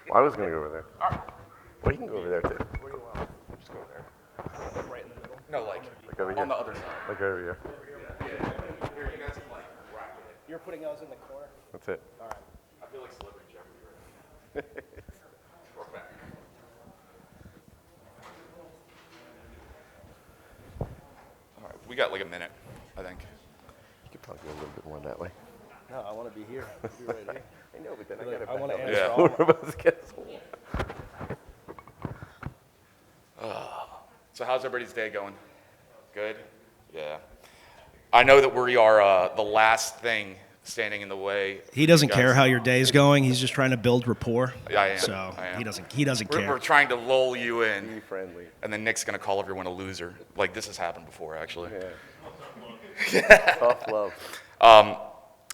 Well, I was going to go over there. Well, you can go over there, too. Where do you want? Just go over there. Right in the middle? No, like Over here. on the other side. Like over here. Here, you guys can like bracket it. You're putting those in the corner? That's it. All right. I feel like Celebrity Jeopardy right now. Or back. All right, we got like a minute, I think. You could probably go a little bit more that way. No, I want to be here. Be right here. I know, but then Like, I got I wanna to answer Yeah. all So how's everybody's day going? Good? Yeah. I know that we are the last thing standing in the way. He doesn't You care guys- how your day's going. He's just trying to build rapport. Yeah, I am. So I am. he doesn't care. We're trying to lull you Be in, friendly. and then Nick's gonna call everyone a loser. Like this has happened before, actually. Yeah. Tough love.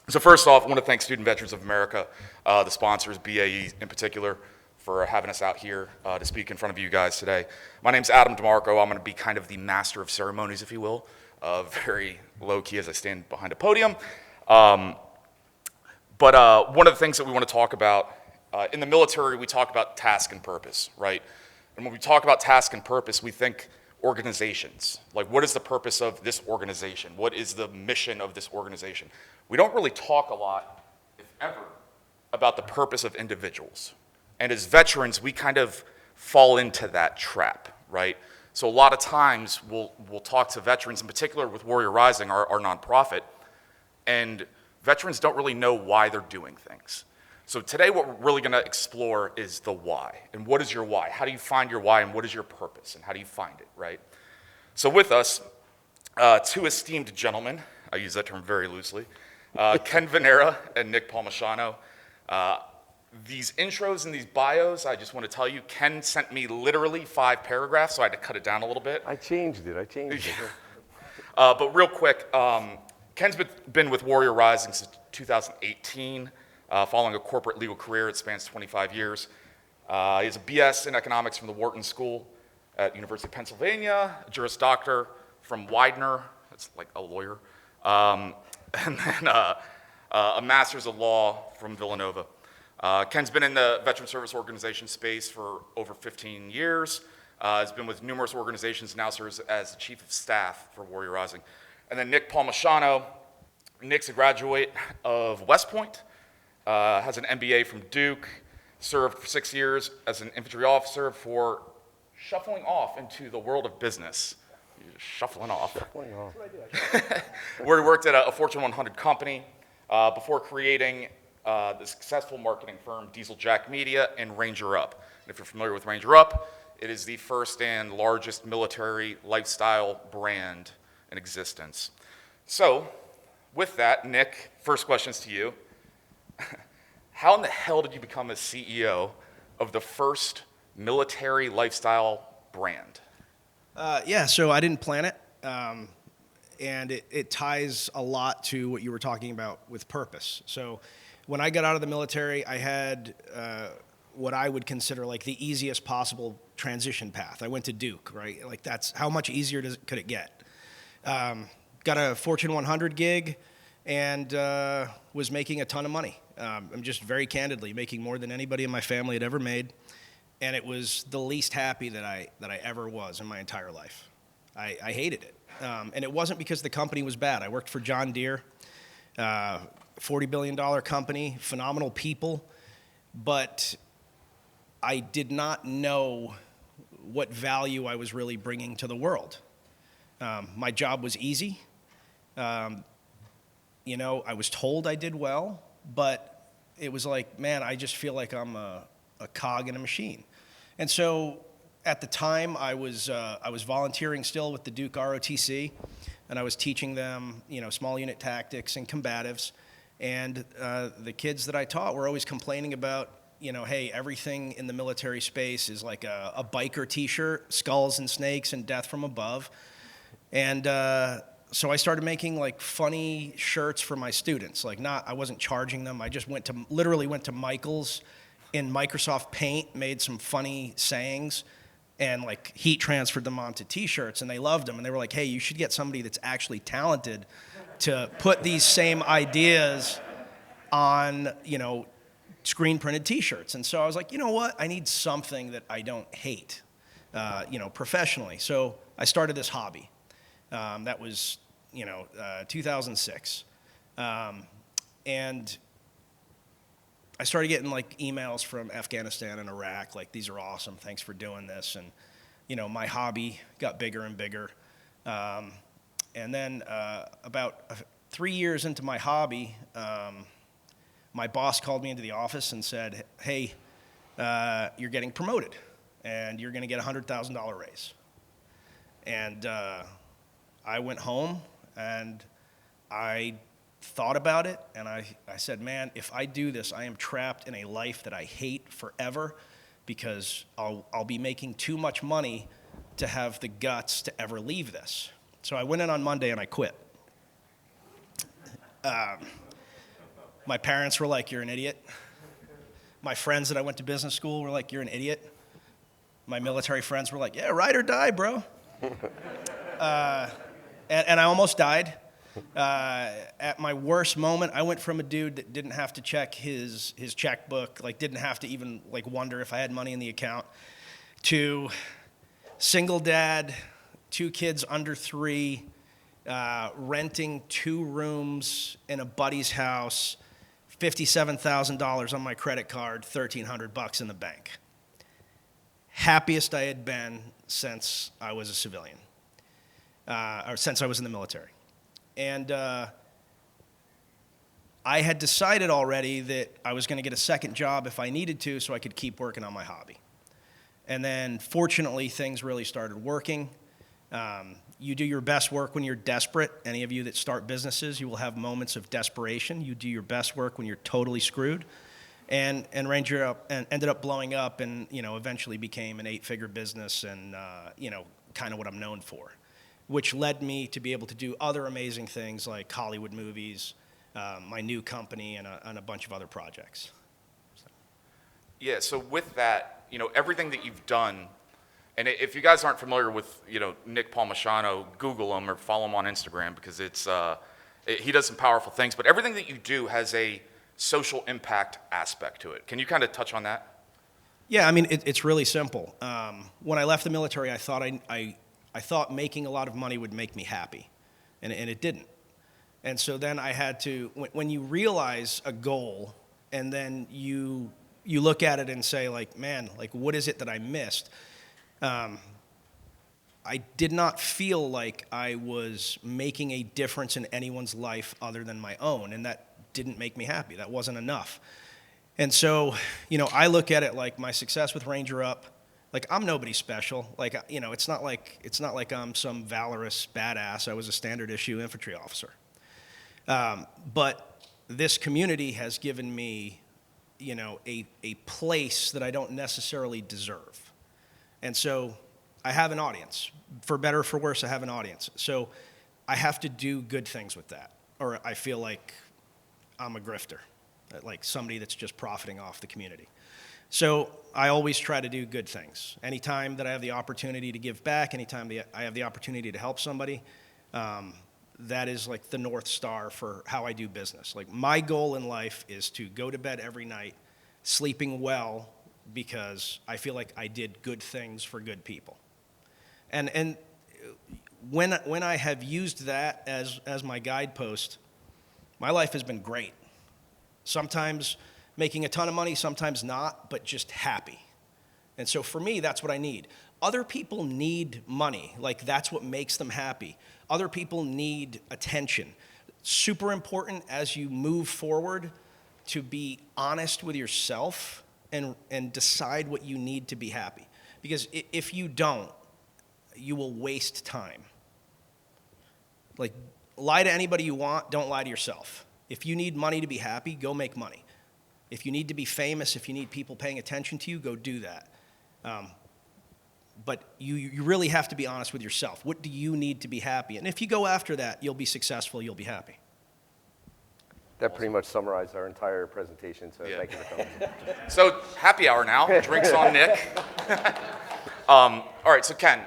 So first off, I want to thank Student Veterans of America, the sponsors, BAE in particular, for having us out here to speak in front of you guys today. My name's Adam DeMarco. I'm going to be kind of the master of ceremonies, if you will, very low-key as I stand behind a podium. But one of the things that we want to talk about, in the military, we talk about task and purpose, right? And when we talk about task and purpose, we think organizations. Like, what is the purpose of this organization? What is the mission of this organization? We don't really talk a lot, if ever, about the purpose of individuals. And as veterans, we kind of fall into that trap, right? So a lot of times we'll talk to veterans, in particular with Warrior Rising, our nonprofit, and veterans don't really know why they're doing things. So today what we're really gonna explore is the why. And what is your why? How do you find your why, and what is your purpose, and how do you find it, right? So with us, two esteemed gentlemen, I use that term very loosely, Ken Venera and Nick Palmisciano. These intros and these bios, I just want to tell you, Ken sent me literally 5 paragraphs, so I had to cut it down a little bit. I changed it. But real quick, Ken's been with Warrior Rising since 2018, following a corporate legal career that spans 25 years. He has a BS in economics from the Wharton School at University of Pennsylvania, a Juris Doctor from Widener, that's like a lawyer, and then a Master's of Law from Villanova. Ken's been in the Veteran Service Organization space for over 15 years. Has been with numerous organizations, now serves as the Chief of Staff for Warrior Rising. And then Nick Palmisciano. Nick's a graduate of West Point, has an MBA from Duke, served for 6 years as an infantry officer before shuffling off into the world of business. He's shuffling off. Where he worked at a Fortune 100 company before creating the successful marketing firm Diesel Jack Media and Ranger Up. And if you're familiar with Ranger Up, it is the first and largest military lifestyle brand in existence. So, with that, Nick, first question's to you. How in the hell did you become a CEO of the first military lifestyle brand? Yeah, so I didn't plan it. And it ties a lot to what you were talking about with purpose. So when I got out of the military, I had what I would consider like the easiest possible transition path. I went to Duke, right? Like that's how much easier could it get? Got a Fortune 100 gig and was making a ton of money. I'm just very candidly making more than anybody in my family had ever made. And it was the least happy that I ever was in my entire life. I hated it. And it wasn't because the company was bad. I worked for John Deere, $40 billion company, phenomenal people, but I did not know what value I was really bringing to the world. My job was easy. You know, I was told I did well, but it was like, man, I just feel like I'm a cog in a machine. And so at the time, I was volunteering still with the Duke ROTC, and I was teaching them, you know, small unit tactics and combatives. And the kids that I taught were always complaining about, you know, hey, everything in the military space is like a biker T-shirt, skulls and snakes and death from above. And so I started making like funny shirts for my students. Like I wasn't charging them. I just literally went to Michael's in Microsoft Paint, made some funny sayings, and like heat transferred them onto T-shirts, and they loved them. And they were like, hey, you should get somebody that's actually talented to put these same ideas on, you know, screen printed T-shirts. And so I was like, you know what? I need something that I don't hate, professionally. So I started this hobby. That was, 2006. And I started getting like emails from Afghanistan and Iraq, like, these are awesome, thanks for doing this. And, my hobby got bigger and bigger. And then about 3 years into my hobby, my boss called me into the office and said, hey, you're getting promoted, and you're going to get a $100,000 raise. And I went home, and I thought about it, and I said, man, if I do this, I am trapped in a life that I hate forever, because I'll be making too much money to have the guts to ever leave this. So I went in on Monday and I quit. My parents were like, you're an idiot. My friends that I went to business school were like, you're an idiot. My military friends were like, yeah, ride or die, bro. And I almost died. At my worst moment, I went from a dude that didn't have to check his checkbook, like didn't have to even like wonder if I had money in the account, to single dad, 2 kids under 3, renting 2 rooms in a buddy's house, $57,000 on my credit card, $1,300 in the bank. Happiest I had been since I was a civilian, or since I was in the military. And I had decided already that I was going to get a second job if I needed to, so I could keep working on my hobby. And then fortunately, things really started working. You do your best work when you're desperate. Any of you that start businesses, you will have moments of desperation. You do your best work when you're totally screwed. And Ranger up and ended up blowing up, and eventually became an 8-figure business, and kind of what I'm known for, which led me to be able to do other amazing things like Hollywood movies, my new company, and a bunch of other projects. Yeah, so with that, everything that you've done, and if you guys aren't familiar with, Nick Palmisciano, Google him or follow him on Instagram, because he does some powerful things, but everything that you do has a social impact aspect to it. Can you kind of touch on that? Yeah, I mean, it's really simple. When I left the military, I thought I thought making a lot of money would make me happy, and it didn't. And so then I had to, when you realize a goal, and then you look at it and say, like, man, like, what is it that I missed? I did not feel like I was making a difference in anyone's life other than my own, and that didn't make me happy. That wasn't enough. And so, I look at it like my success with Ranger Up, like, I'm nobody special. Like, it's not like I'm some valorous badass. I was a standard issue infantry officer. But this community has given me, a place that I don't necessarily deserve. And so I have an audience. For better or for worse, I have an audience. So I have to do good things with that, or I feel like I'm a grifter, like somebody that's just profiting off the community. So I always try to do good things. Anytime that I have the opportunity to give back, anytime I have the opportunity to help somebody, that is like the North Star for how I do business. Like, my goal in life is to go to bed every night sleeping well, because I feel like I did good things for good people. And when I have used that as my guidepost, my life has been great. Sometimes making a ton of money, sometimes not, but just happy. And so for me, that's what I need. Other people need money. Like, that's what makes them happy. Other people need attention. Super important as you move forward to be honest with yourself and decide what you need to be happy. Because if you don't, you will waste time. Like, lie to anybody you want, don't lie to yourself. If you need money to be happy, go make money. If you need to be famous, if you need people paying attention to you, go do that. But you really have to be honest with yourself. What do you need to be happy? And if you go after that, you'll be successful, you'll be happy. That pretty much summarized our entire presentation, so Yeah. thank you for coming. So happy hour now. Drinks on Nick. All right, so Ken,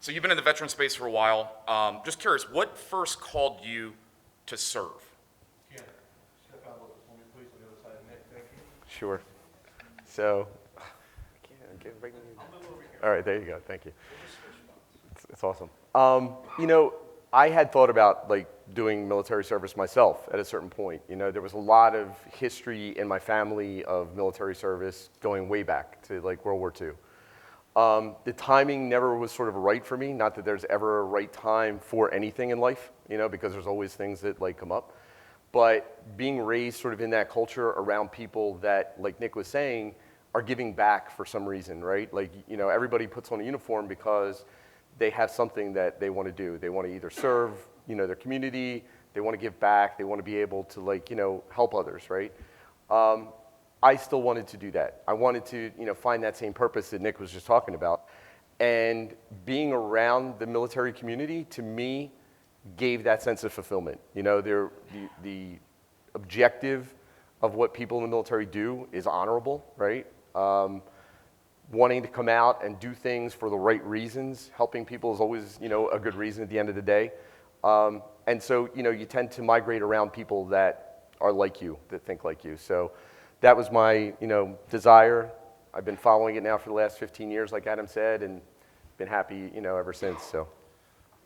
so you've been in the veteran space for a while. Just curious, what first called you to serve? Step out a little bit for me, please, on the other side of Nick. Thank you. Sure. So, all right, there you go. Thank you. It's awesome. You know, I had thought about like doing military service myself at a certain point. You know, there was a lot of history in my family of military service going way back to like World War II. The timing never was sort of right for me. Not that there's ever a right time for anything in life, you know, because there's always things that like come up. But being raised sort of in that culture around people that, like Nick was saying, are giving back for some reason, right? Like, you know, everybody puts on a uniform because they have something that they want to do. They want to either serve, you know, their community, they want to give back, they want to be able to, like, you know, help others, right? I still wanted to do that. I wanted to, you know, find that same purpose that Nick was just talking about. And being around the military community, to me, gave that sense of fulfillment. You know, the objective of what people in the military do is honorable, right? Wanting to come out and do things for the right reasons, helping people is always, you know, a good reason at the end of the day. And so, you know, you tend to migrate around people that are like you, that think like you. So that was my, you know, desire. I've been following it now for the last 15 years, like Adam said, and been happy, you know, ever since, so.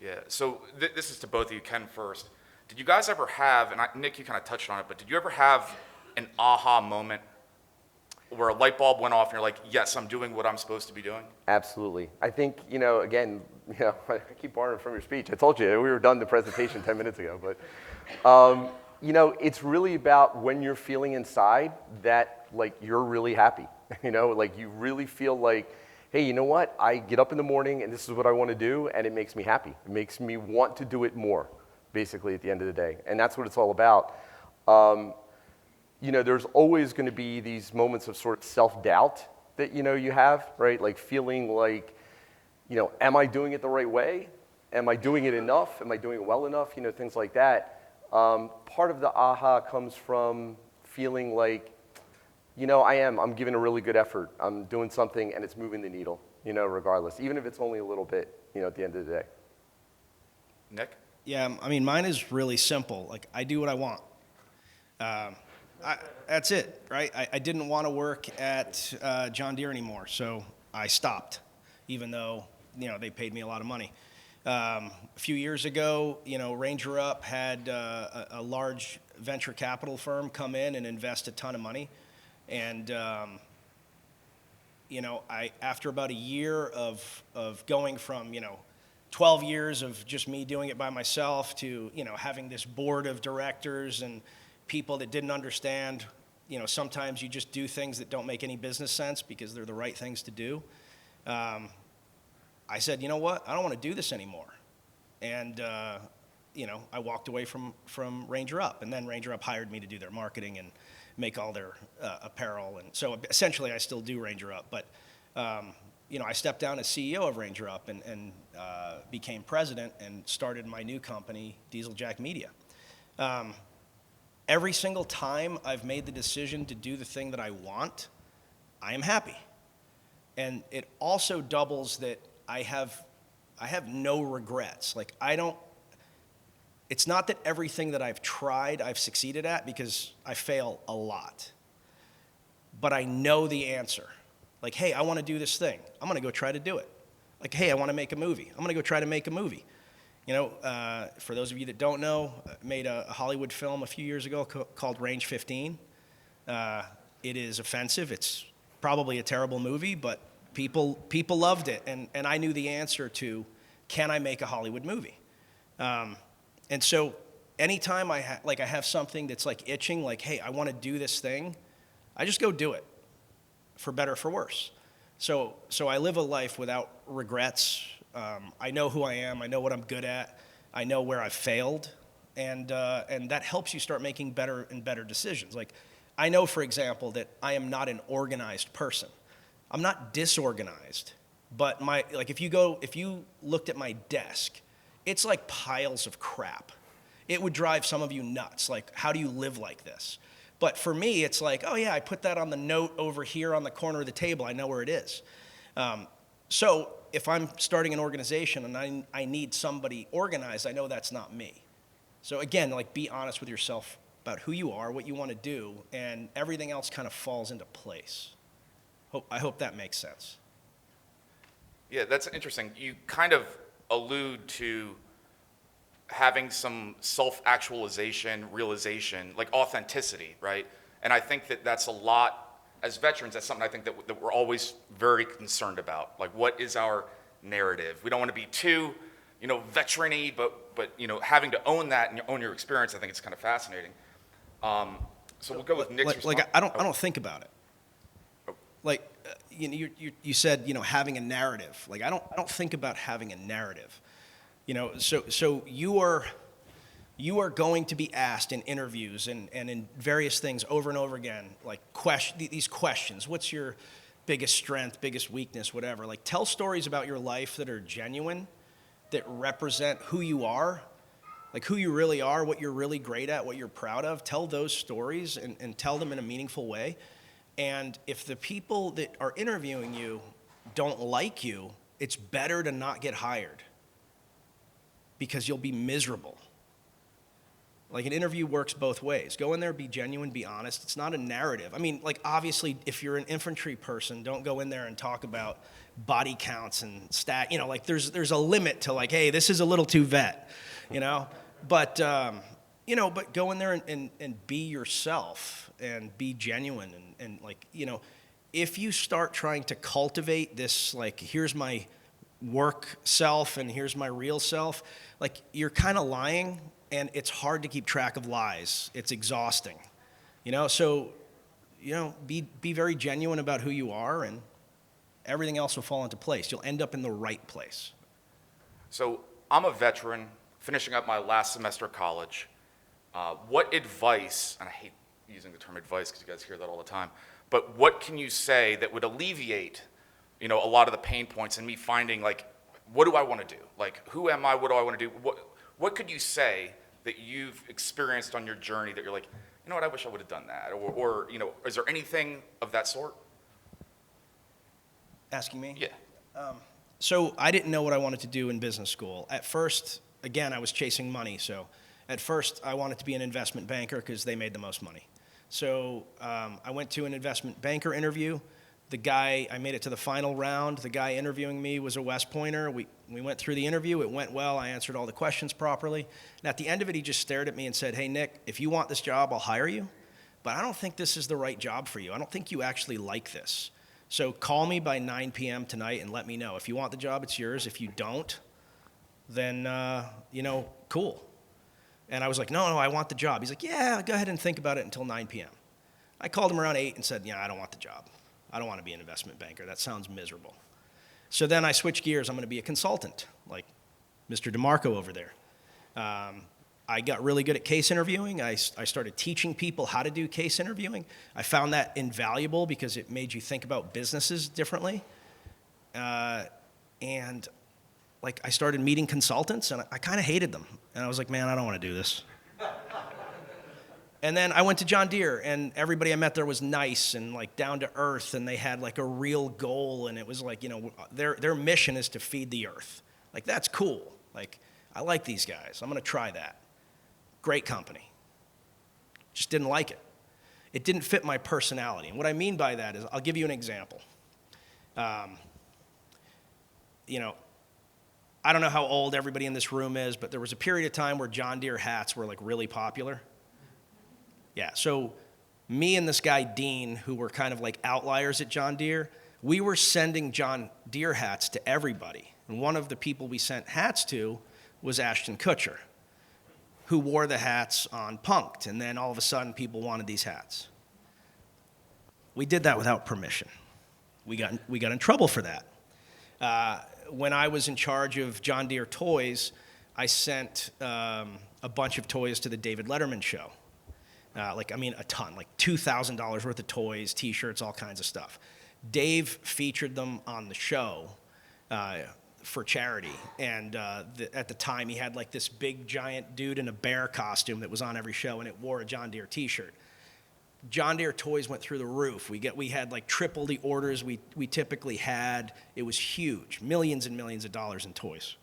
Yeah, so this is to both of you. Ken first. Did you guys ever have, and Nick, you kind of touched on it, but did you ever have an aha moment where a light bulb went off and you're like, yes, I'm doing what I'm supposed to be doing? Absolutely. I think, you know, again, you know, I keep borrowing from your speech. I told you, we were done the presentation 10 minutes ago, but, you know, it's really about when you're feeling inside that, like, you're really happy, you know, like you really feel like, hey, you know what? I get up in the morning and this is what I want to do, and it makes me happy. It makes me want to do it more, basically, at the end of the day. And that's what it's all about. You know, there's always going to be these moments of sort of self-doubt that, you know, you have, right? Like feeling like, you know, am I doing it the right way? Am I doing it enough? Am I doing it well enough? You know, things like that. Part of the aha comes from feeling like, you know, I'm giving a really good effort. I'm doing something and it's moving the needle, you know, regardless, even if it's only a little bit, you know, at the end of the day. Nick? Yeah, I mean, mine is really simple. Like, I do what I want. That's it, right? I didn't want to work at John Deere anymore, so I stopped, even though, you know, they paid me a lot of money. A few years ago, you know, Ranger Up had a large venture capital firm come in and invest a ton of money. And, you know, after about a year of going from, you know, 12 years of just me doing it by myself to, you know, having this board of directors and people that didn't understand, you know, sometimes you just do things that don't make any business sense because they're the right things to do. I said, you know what, I don't want to do this anymore. And, you know, I walked away from Ranger Up, and then Ranger Up hired me to do their marketing and make all their apparel. And so essentially I still do Ranger Up, but, you know, I stepped down as CEO of Ranger Up and became president and started my new company, Diesel Jack Media. Every single time I've made the decision to do the thing that I want, I am happy. And it also doubles that I have no regrets. Like, it's not that everything that I've tried I've succeeded at, because I fail a lot. But I know the answer. Like, hey, I want to do this thing. I'm going to go try to do it. Like, hey, I want to make a movie. I'm going to go try to make a movie. You know, for those of you that don't know, I made a Hollywood film a few years ago called Range 15. It is offensive. It's probably a terrible movie, but people loved it. And I knew the answer to, can I make a Hollywood movie? And so anytime I have something that's like itching, like, hey, I want to do this thing, I just go do it, for better or for worse. So I live a life without regrets. I know who I am. I know what I'm good at. I know where I've failed, and that helps you start making better and better decisions. Like, I know, for example, that I am not an organized person. I'm not disorganized, but if you looked at my desk, it's like piles of crap. It would drive some of you nuts. Like, how do you live like this? But for me, it's like, oh yeah, I put that on the note over here on the corner of the table. I know where it is. So if I'm starting an organization and I need somebody organized, I know that's not me. So again, like, be honest with yourself about who you are, what you want to do, and everything else kind of falls into place. I hope that makes sense. Yeah, that's interesting. You kind of allude to having some self-actualization, realization, like authenticity, right? And I think that that's a lot, as veterans, that's something I think that we're always very concerned about. Like, what is our narrative? We don't want to be too, veteran-y, but having to own that and own your experience, I think it's kind of fascinating. So we'll go with Nick's response. Like I don't think about it. Like you said, having a narrative. Like I don't think about having a narrative. So you are going to be asked in interviews and in various things over and over again, like these questions. What's your biggest strength, biggest weakness, whatever? Like tell stories about your life that are genuine, that represent who you are, like who you really are, what you're really great at, what you're proud of. Tell those stories and tell them in a meaningful way. And if the people that are interviewing you don't like you, it's better to not get hired because you'll be miserable. Like an interview works both ways. Go in there, be genuine, be honest. It's not a narrative. I mean, like obviously if you're an infantry person, don't go in there and talk about body counts and stat, like there's a limit to like, hey, this is a little too vet, but but go in there and be yourself and be genuine and like, if you start trying to cultivate this, like, here's my work self and here's my real self, like you're kind of lying and it's hard to keep track of lies. It's exhausting, so, be very genuine about who you are and everything else will fall into place. You'll end up in the right place. So I'm a veteran, finishing up my last semester of college. What advice, and I hate using the term advice because you guys hear that all the time, but what can you say that would alleviate, a lot of the pain points in me finding, like, what do I want to do? Like, who am I? What do I want to do? What could you say that you've experienced on your journey that you're like, I wish I would have done that? Or is there anything of that sort? Asking me? Yeah. So I didn't know what I wanted to do in business school. At first, again, I was chasing money. So at first, I wanted to be an investment banker because they made the most money. So I went to an investment banker interview. I made it to the final round. The guy interviewing me was a West Pointer. We went through the interview. It went well. I answered all the questions properly. And at the end of it, he just stared at me and said, hey, Nick, if you want this job, I'll hire you. But I don't think this is the right job for you. I don't think you actually like this. So call me by 9 p.m. tonight and let me know. If you want the job, it's yours. If you don't, then, cool. And I was like, no, I want the job. He's like, yeah, go ahead and think about it until 9 p.m. I called him around 8 and said, I don't want the job. I don't want to be an investment banker. That sounds miserable. So then I switched gears. I'm going to be a consultant, like Mr. DeMarco over there. I got really good at case interviewing. I started teaching people how to do case interviewing. I found that invaluable because it made you think about businesses differently. And like I started meeting consultants and I kind of hated them. And I was like, man, I don't want to do this. And then I went to John Deere and everybody I met there was nice and like down to earth and they had like a real goal and it was like, their mission is to feed the earth. Like that's cool. Like I like these guys. I'm going to try that. Great company. Just didn't like it. It didn't fit my personality. And what I mean by that is, I'll give you an example. I don't know how old everybody in this room is, but there was a period of time where John Deere hats were like really popular. Yeah, so me and this guy, Dean, who were kind of like outliers at John Deere, we were sending John Deere hats to everybody. And one of the people we sent hats to was Ashton Kutcher, who wore the hats on Punk'd, and then all of a sudden people wanted these hats. We did that without permission. We got in trouble for that. When I was in charge of John Deere toys, I sent a bunch of toys to the David Letterman show. A ton, like $2,000 worth of toys, T-shirts, all kinds of stuff. Dave featured them on the show for charity. And at the time, he had like this big, giant dude in a bear costume that was on every show, and it wore a John Deere T-shirt. John Deere toys went through the roof. We had like triple the orders we typically had. It was huge, millions and millions of dollars in toys.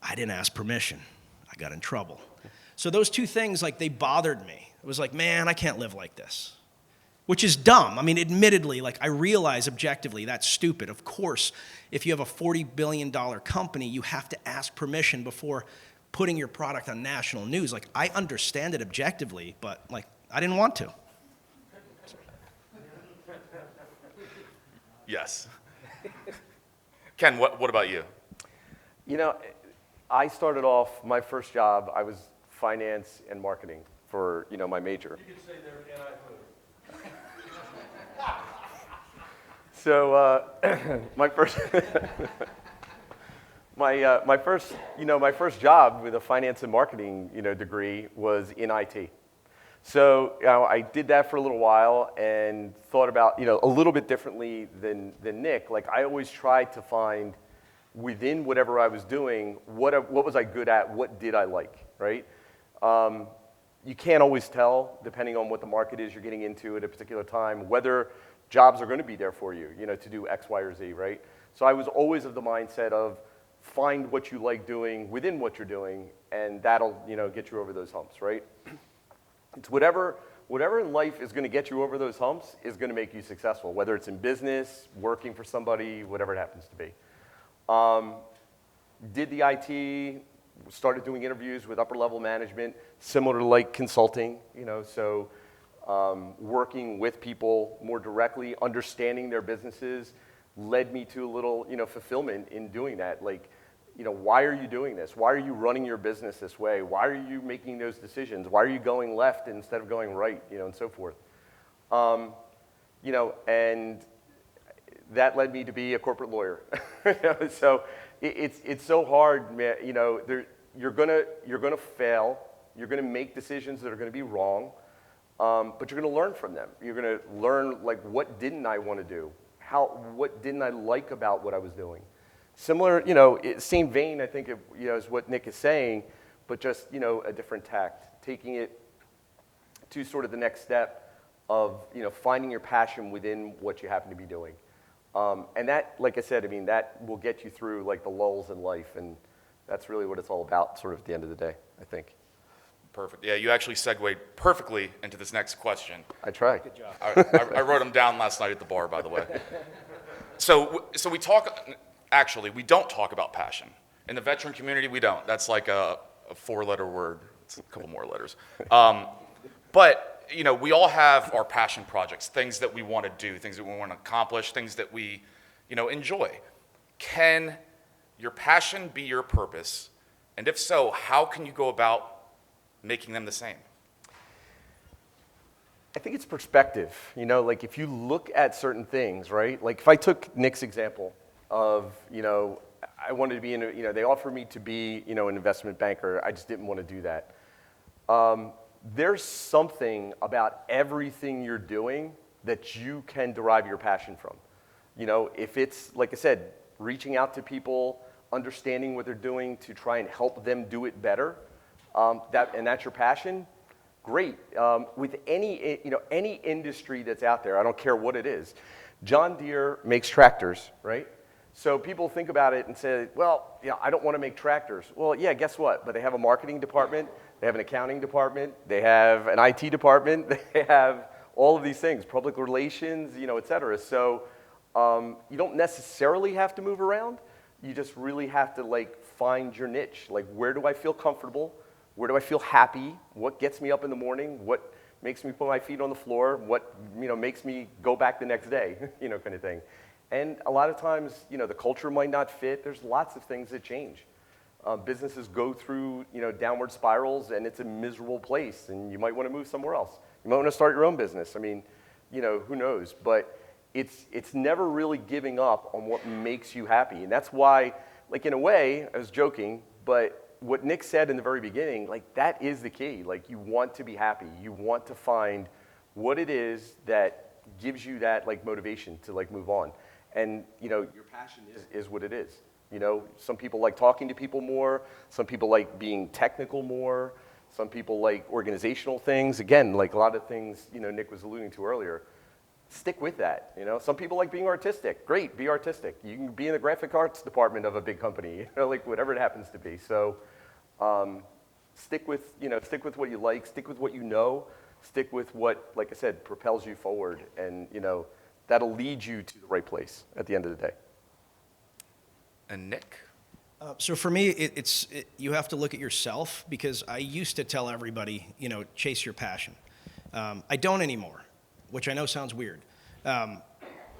I didn't ask permission. I got in trouble. So those two things, like, they bothered me. It was like, man, I can't live like this. Which is dumb. I mean, admittedly, like, I realize objectively that's stupid. Of course, if you have a $40 billion company, you have to ask permission before putting your product on national news. Like, I understand it objectively, but, like, I didn't want to. Yes. Ken, what about you? You know, I started off, my first job, I was finance and marketing for, my major. You can say they're anti-food. So my first, my first job with a finance and marketing, degree was in IT. So I did that for a little while and thought about, a little bit differently than Nick. Like, I always tried to find within whatever I was doing, what was I good at, what did I like, right? You can't always tell, depending on what the market is you're getting into at a particular time, whether jobs are going to be there for you, to do X, Y, or Z, right? So I was always of the mindset of find what you like doing within what you're doing, and that'll, get you over those humps, right? It's whatever in life is going to get you over those humps is going to make you successful, whether it's in business, working for somebody, whatever it happens to be. Did the IT, started doing interviews with upper level management, similar to like consulting, so working with people more directly, understanding their businesses, led me to a little, fulfillment in doing that. Like, why are you doing this? Why are you running your business this way? Why are you making those decisions? Why are you going left instead of going right, and so forth. And that led me to be a corporate lawyer. So it's so hard, man. You're gonna fail. You're gonna make decisions that are gonna be wrong. But you're going to learn from them. You're going to learn, like, what didn't I want to do? What didn't I like about what I was doing? Similar, same vein, I think, is what Nick is saying, but just, a different tact, taking it to sort of the next step of, finding your passion within what you happen to be doing. And that, like I said, I mean, that will get you through, like, the lulls in life, and that's really what it's all about, sort of, at the end of the day, I think. Perfect. Yeah, you actually segued perfectly into this next question. I try. Good job. I wrote them down last night at the bar, by the way. So we talk, actually, we don't talk about passion. In the veteran community, we don't. That's like a four-letter word. It's a couple more letters. But, we all have our passion projects, things that we want to do, things that we want to accomplish, things that we, enjoy. Can your passion be your purpose? And if so, how can you go about making them the same? I think it's perspective. Like, if you look at certain things, right? Like, if I took Nick's example of, I wanted to be they offered me to be, an investment banker. I just didn't want to do that. There's something about everything you're doing that you can derive your passion from. If it's, like I said, reaching out to people, understanding what they're doing to try and help them do it better, and that's your passion, great. With any, any industry that's out there, I don't care what it is. John Deere makes tractors, right? So people think about it and say, well, I don't want to make tractors. Well, yeah, guess what? But they have a marketing department, they have an accounting department, they have an IT department, they have all of these things, public relations, et cetera. So you don't necessarily have to move around. You just really have to, like, find your niche. Like, where do I feel comfortable? Where do I feel happy? What gets me up in the morning? What makes me put my feet on the floor? What, makes me go back the next day, kind of thing. And a lot of times, the culture might not fit. There's lots of things that change. Businesses go through, downward spirals, and it's a miserable place, and you might want to move somewhere else. You might want to start your own business. I mean, who knows? But it's never really giving up on what makes you happy. And that's why, like, in a way, I was joking, but what Nick said in the very beginning, like, that is the key. Like, you want to be happy. You want to find what it is that gives you that, like, motivation to, like, move on. And, your passion is what it is. Some people like talking to people more. Some people like being technical more. Some people like organizational things. Again, like a lot of things, Nick was alluding to earlier. Stick with that. Some people like being artistic. Great, be artistic. You can be in the graphic arts department of a big company, like whatever it happens to be. So, Stick with, stick with what you like, stick with what you know, stick with what, like I said, propels you forward, and, that'll lead you to the right place at the end of the day. And Nick? So for me, you have to look at yourself, because I used to tell everybody, chase your passion. I don't anymore, which I know sounds weird.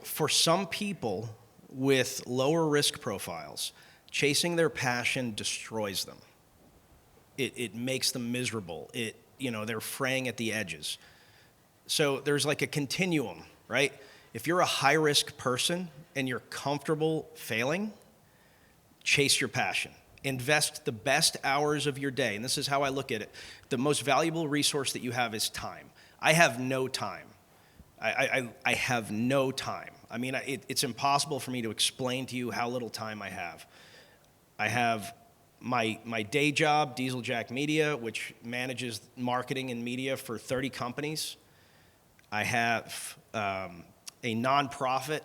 For some people with lower risk profiles, chasing their passion destroys them. It makes them miserable. They're fraying at the edges. So there's like a continuum, right? If you're a high risk person and you're comfortable failing, chase your passion. Invest the best hours of your day. And this is how I look at it. The most valuable resource that you have is time. I have no time. I have no time. I mean, it's impossible for me to explain to you how little time I have. I have my day job, Diesel Jack Media, which manages marketing and media for 30 companies. I have a nonprofit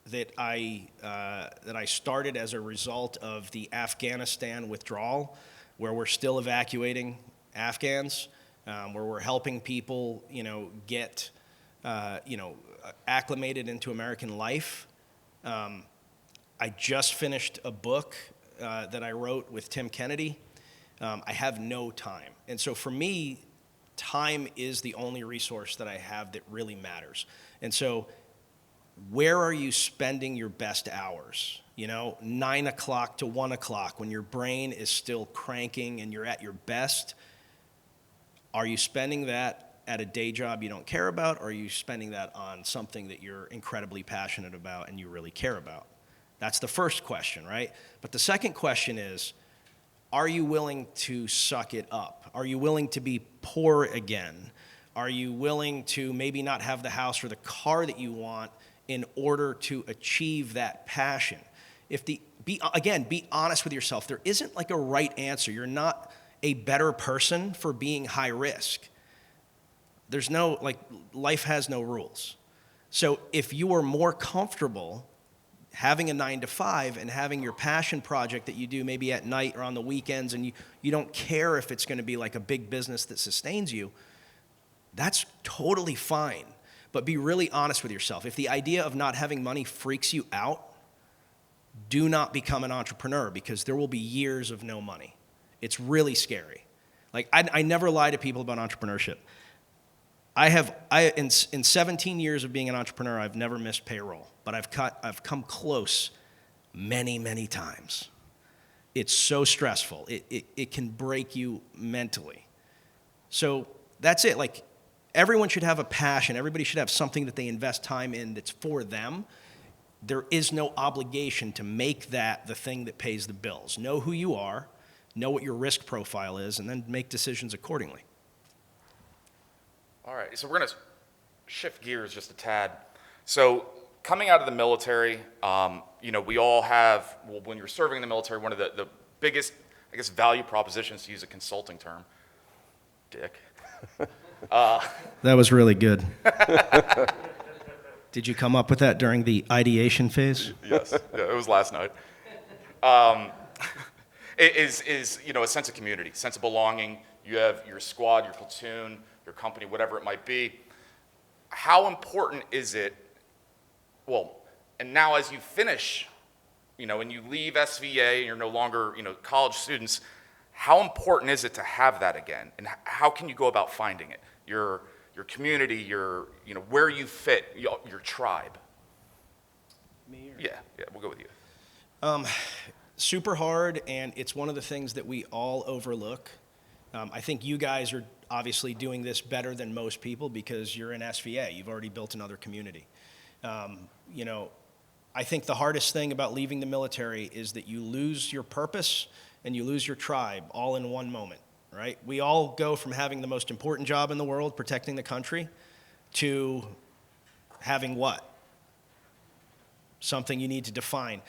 that I started as a result of the Afghanistan withdrawal, where we're still evacuating Afghans, where we're helping people, get, acclimated into American life. I just finished a book that I wrote with Tim Kennedy. I have no time. And so for me, time is the only resource that I have that really matters. And so where are you spending your best hours? 9 o'clock to 1 o'clock, when your brain is still cranking and you're at your best. Are you spending that at a day job you don't care about, or are you spending that on something that you're incredibly passionate about and you really care about? That's the first question, right? But the second question is, are you willing to suck it up? Are you willing to be poor again? Are you willing to maybe not have the house or the car that you want in order to achieve that passion? Be honest with yourself. There isn't like a right answer. You're not a better person for being high risk. There's life has no rules. So if you are more comfortable having a 9 to 5 and having your passion project that you do maybe at night or on the weekends, and you don't care if it's going to be like a big business that sustains you, that's totally fine. But be really honest with yourself. If the idea of not having money freaks you out, do not become an entrepreneur, because there will be years of no money. It's really scary. I never lie to people about entrepreneurship. In 17 years of being an entrepreneur, I've never missed payroll, but I've come close many, many times. It's so stressful. It can break you mentally. So that's it. Everyone should have a passion. Everybody should have something that they invest time in that's for them. There is no obligation to make that the thing that pays the bills. Know who you are, know what your risk profile is, and then make decisions accordingly. All right, so we're going to shift gears just a tad. So coming out of the military, we all have, when you're serving in the military, one of the biggest, value propositions, to use a consulting term, Dick. That was really good. Did you come up with that during the ideation phase? Yes, it was last night. It is a sense of community, sense of belonging. You have your squad, your platoon, your company, whatever it might be. How important is it, and now as you finish, and you leave SVA and you're no longer, college students, how important is it to have that again? And how can you go about finding it? Your community, where you fit, your tribe. Me or? Yeah, we'll go with you. Super hard, and it's one of the things that we all overlook. I think you guys are obviously doing this better than most people because you're in SVA. You've already built another community. I think the hardest thing about leaving the military is that you lose your purpose and you lose your tribe all in one moment, right? We all go from having the most important job in the world, protecting the country, to having what? Something you need to define.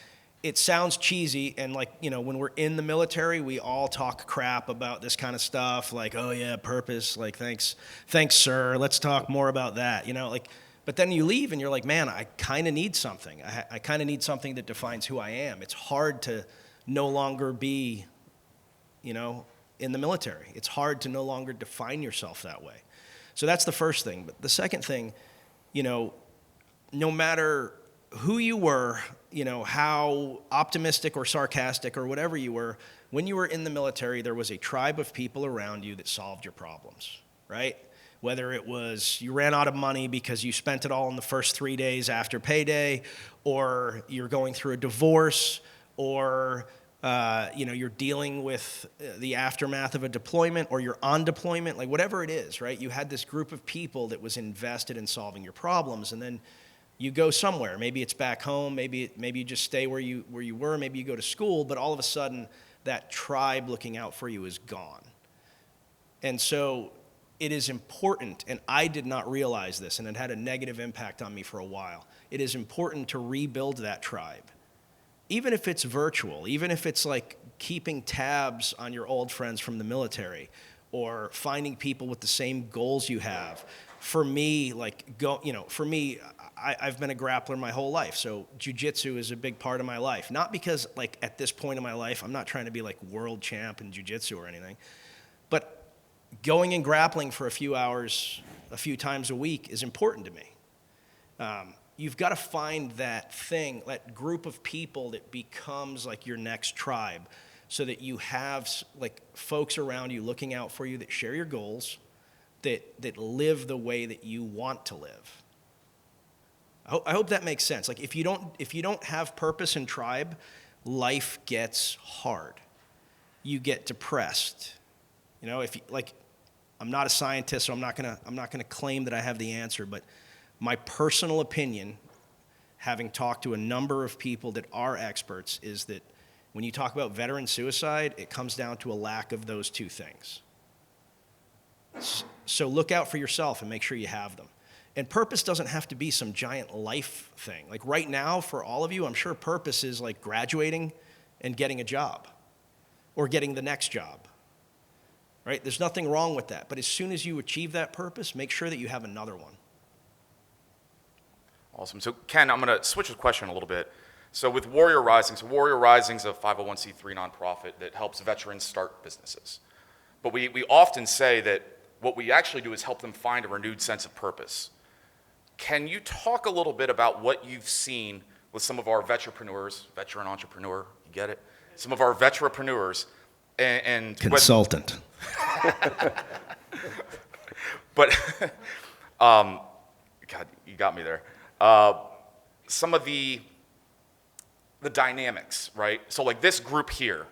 It sounds cheesy, and when we're in the military, we all talk crap about this kind of stuff, oh yeah, purpose, thanks sir, let's talk more about that, but then you leave and you're like, man, I kind of need something. I kind of need something that defines who I am. It's hard to no longer be, in the military. It's hard to no longer define yourself that way. So that's the first thing. But the second thing, no matter who you were, how optimistic or sarcastic or whatever you were, when you were in the military, there was a tribe of people around you that solved your problems, right? Whether it was you ran out of money because you spent it all in the first 3 days after payday, or you're going through a divorce, or you're dealing with the aftermath of a deployment, or you're on deployment, like whatever it is, right? You had this group of people that was invested in solving your problems, and then you go somewhere. Maybe it's back home. Maybe you just stay where you were. Maybe you go to school. But all of a sudden, that tribe looking out for you is gone. And so it is important, and I did not realize this, and it had a negative impact on me for a while. It is important to rebuild that tribe. Even if it's virtual, even if it's like keeping tabs on your old friends from the military, or finding people with the same goals you have. For me, I've been a grappler my whole life, so jiu-jitsu is a big part of my life. Not because, at this point in my life, I'm not trying to be, world champ in jiu-jitsu or anything, but going and grappling for a few hours, a few times a week is important to me. You've got to find that thing, that group of people that becomes, your next tribe, so that you have, folks around you looking out for you that share your goals, that live the way that you want to live. I hope that makes sense. If you don't have purpose and tribe, life gets hard. You get depressed. I'm not a scientist, so I'm not gonna claim that I have the answer, but my personal opinion, having talked to a number of people that are experts, is that when you talk about veteran suicide, it comes down to a lack of those two things. So look out for yourself and make sure you have them. And purpose doesn't have to be some giant life thing. Right now, for all of you, I'm sure purpose is graduating and getting a job or getting the next job, right? There's nothing wrong with that. But as soon as you achieve that purpose, make sure that you have another one. Awesome. So Ken, I'm going to switch the question a little bit. So with Warrior Rising, Warrior Rising is a 501c3 nonprofit that helps veterans start businesses. But we often say that what we actually do is help them find a renewed sense of purpose. Can you talk a little bit about what you've seen with some of our veteran entrepreneur, you get it? Some of our veteranpreneurs and Consultant. But, God, you got me there. Some of the dynamics, right? So this group here,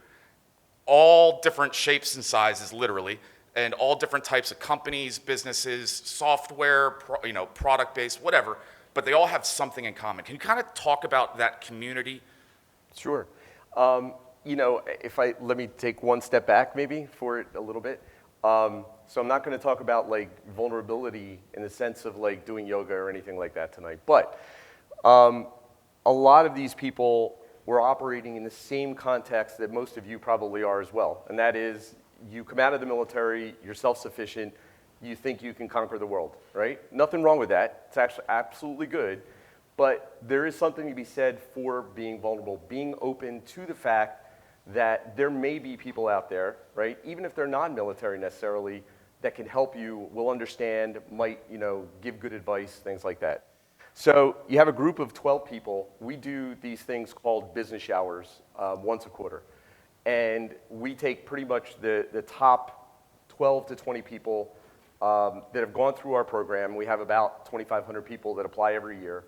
all different shapes and sizes, literally, and all different types of companies, businesses, software, product-based, whatever, but they all have something in common. Can you kind of talk about that community? Sure. Let me take one step back maybe for it a little bit. So I'm not going to talk about vulnerability in the sense of doing yoga or anything like that tonight, but a lot of these people were operating in the same context that most of you probably are as well, and that is you come out of the military, you're self-sufficient, you think you can conquer the world, right? Nothing wrong with that. It's actually absolutely good, but there is something to be said for being vulnerable, being open to the fact that there may be people out there, right, even if they're non-military necessarily, that can help you, will understand, might, give good advice, things like that. So you have a group of 12 people. We do these things called business showers once a quarter. And we take pretty much the top 12 to 20 people that have gone through our program. We have about 2,500 people that apply every year.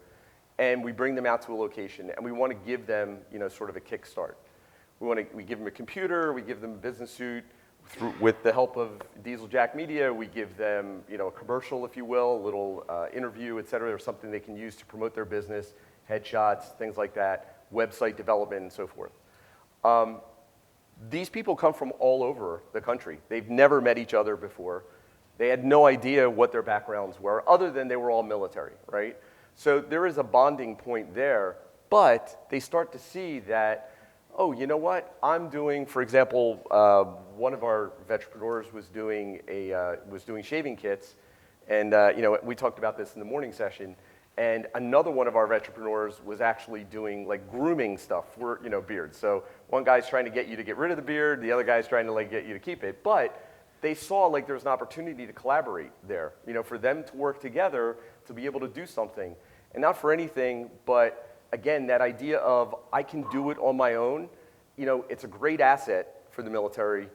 And we bring them out to a location. And we want to give them, sort of a kickstart. We give them a computer. We give them a business suit. With the help of Diesel Jack Media, we give them, a commercial, if you will, a little interview, et cetera, or something they can use to promote their business, headshots, things like that, website development, and so forth. These people come from all over the country. They've never met each other before. They had no idea what their backgrounds were, other than they were all military, right? So there is a bonding point there, but they start to see that, oh, you know what? I'm doing, for example, one of our veteranpreneurs was doing shaving kits, and we talked about this in the morning session. And another one of our entrepreneurs was actually doing like grooming stuff for, beards. So one guy's trying to get you to get rid of the beard, the other guy's trying to like get you to keep it. But they saw like there was an opportunity to collaborate there, for them to work together to be able to do something. And not for anything, but again, that idea of I can do it on my own, it's a great asset for the military,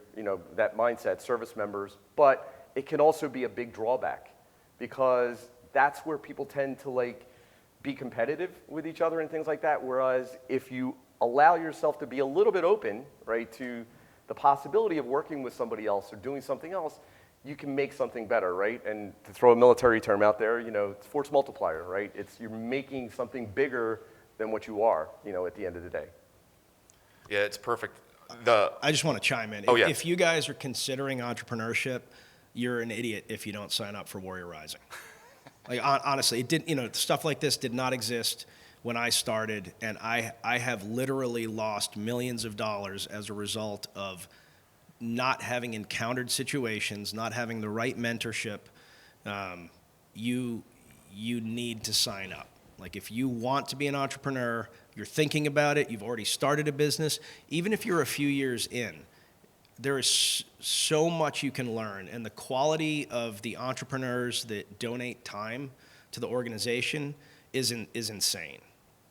that mindset, service members, but it can also be a big drawback because that's where people tend to like be competitive with each other and things like that. Whereas if you allow yourself to be a little bit open, right, to the possibility of working with somebody else or doing something else, you can make something better, right? And to throw a military term out there, it's force multiplier, right? You're making something bigger than what you are, at the end of the day. Yeah, it's perfect. I just want to chime in. Oh, yeah. If you guys are considering entrepreneurship, you're an idiot if you don't sign up for Warrior Rising. Like honestly, it did. Stuff like this did not exist when I started, and I have literally lost millions of dollars as a result of not having encountered situations, not having the right mentorship. You need to sign up. Like if you want to be an entrepreneur, you're thinking about it, you've already started a business, even if you're a few years in, there is so much you can learn, and the quality of the entrepreneurs that donate time to the organization is insane.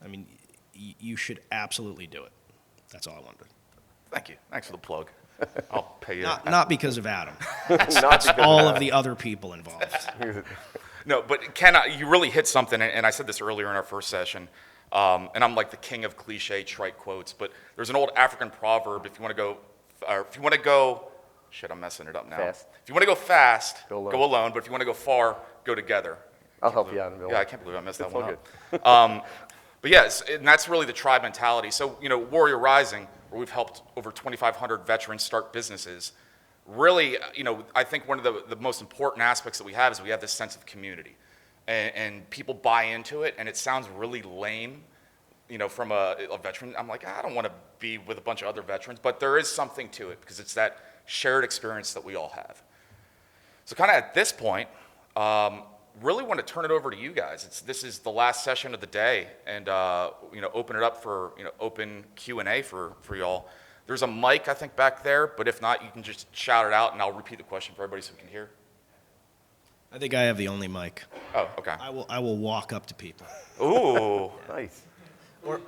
I mean, you should absolutely do it. That's all I wanted to. Thank you. Thanks for the plug. I'll pay you. Not because of Adam. Not It's because all of of the other people involved. No, but Ken, you really hit something, and I said this earlier in our first session, and I'm like the king of cliche trite quotes, but there's an old African proverb, if you want to go, shit, I'm messing it up now. Fast. If you want to go fast, Go go alone, but if you want to go far, go together. I'll help you out in a minute. Yeah, I can't believe I messed that It's one all up. But yes, and that's really the tribe mentality. So, Warrior Rising, where we've helped over 2,500 veterans start businesses, really, I think one of the most important aspects that we have is we have this sense of community. And people buy into it, and it sounds really lame, from a veteran. I'm like, I don't want to be with a bunch of other veterans, but there is something to it because it's that shared experience that we all have. So kind of at this point, really want to turn it over to you guys. This is the last session of the day, and open it up for open Q&A for y'all. There's a mic I think back there, but if not, you can just shout it out, and I'll repeat the question for everybody so we can hear. I think I have the only mic. Oh, okay. I will walk up to people. Ooh. Nice.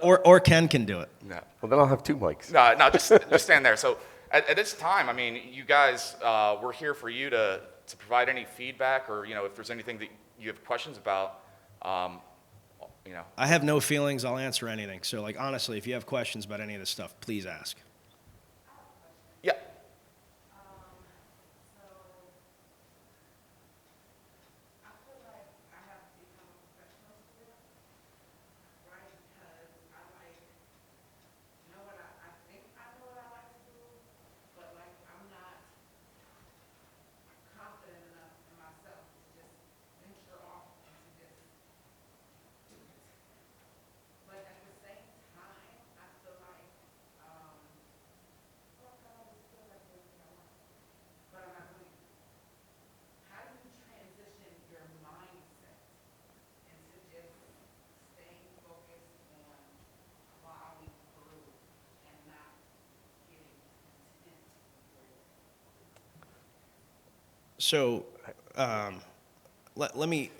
Or Ken can do it. No. Well, then I'll have two mics. No, just stand there. So at this time, I mean, you guys, we're here for you to provide any feedback or, if there's anything that you have questions about, I have no feelings. I'll answer anything. So, like, honestly, if you have questions about any of this stuff, please ask. Yeah. So, let me.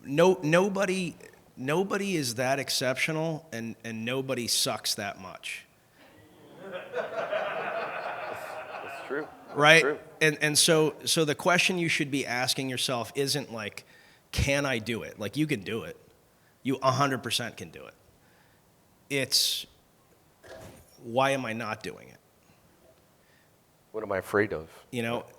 Nobody is that exceptional, and nobody sucks that much. That's true. That's Right? true. And so the question you should be asking yourself isn't like, can I do it? Like, you can do it. You 100% can do it. It's, why am I not doing it? What am I afraid of?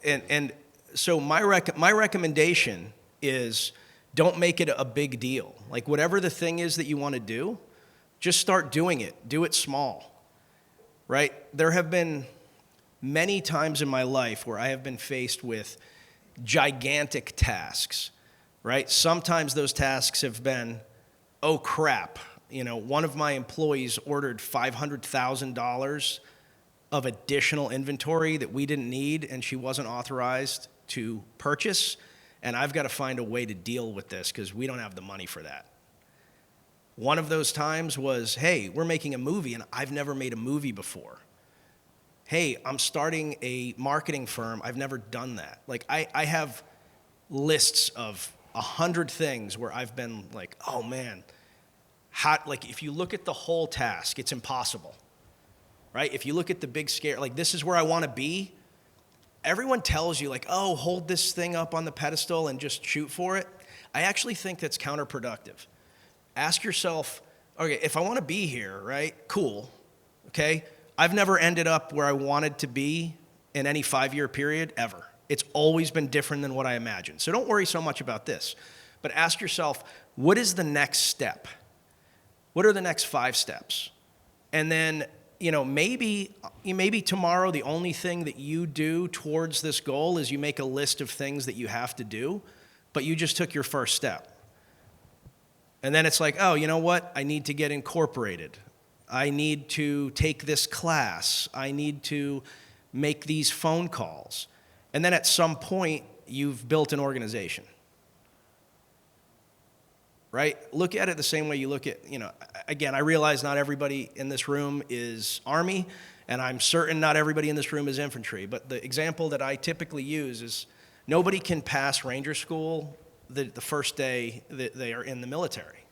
And so my recommendation is, don't make it a big deal. Like, whatever the thing is that you want to do, just start doing it. Do it small, right? There have been many times in my life where I have been faced with gigantic tasks, right? Sometimes those tasks have been, oh crap, one of my employees ordered $500,000 of additional inventory that we didn't need and she wasn't authorized to purchase. and I've got to find a way to deal with this because we don't have the money for that. One of those times was, hey, we're making a movie, and I've never made a movie before. Hey, I'm starting a marketing firm. I've never done that. Like, I have lists of 100 things where I've been like, oh man, like if you look at the whole task, it's impossible, right? If you look at the big scare, like this is where I want to be. Everyone tells you like, oh, hold this thing up on the pedestal and just shoot for it. I actually think that's counterproductive. Ask yourself, okay, if I want to be here, right? Cool, okay? I've never ended up where I wanted to be in any 5-year period ever. It's always been different than what I imagined. So don't worry so much about this. But ask yourself, what is the next step? What are the next 5 steps? And then, maybe tomorrow the only thing that you do towards this goal is you make a list of things that you have to do, but you just took your first step. And then it's like, oh, you know what? I need to get incorporated. I need to take this class. I need to make these phone calls. And then at some point, you've built an organization, right? Look at it the same way you look at, again, I realize not everybody in this room is Army, and I'm certain not everybody in this room is infantry. But the example that I typically use is nobody can pass Ranger School the first day that they are in the military.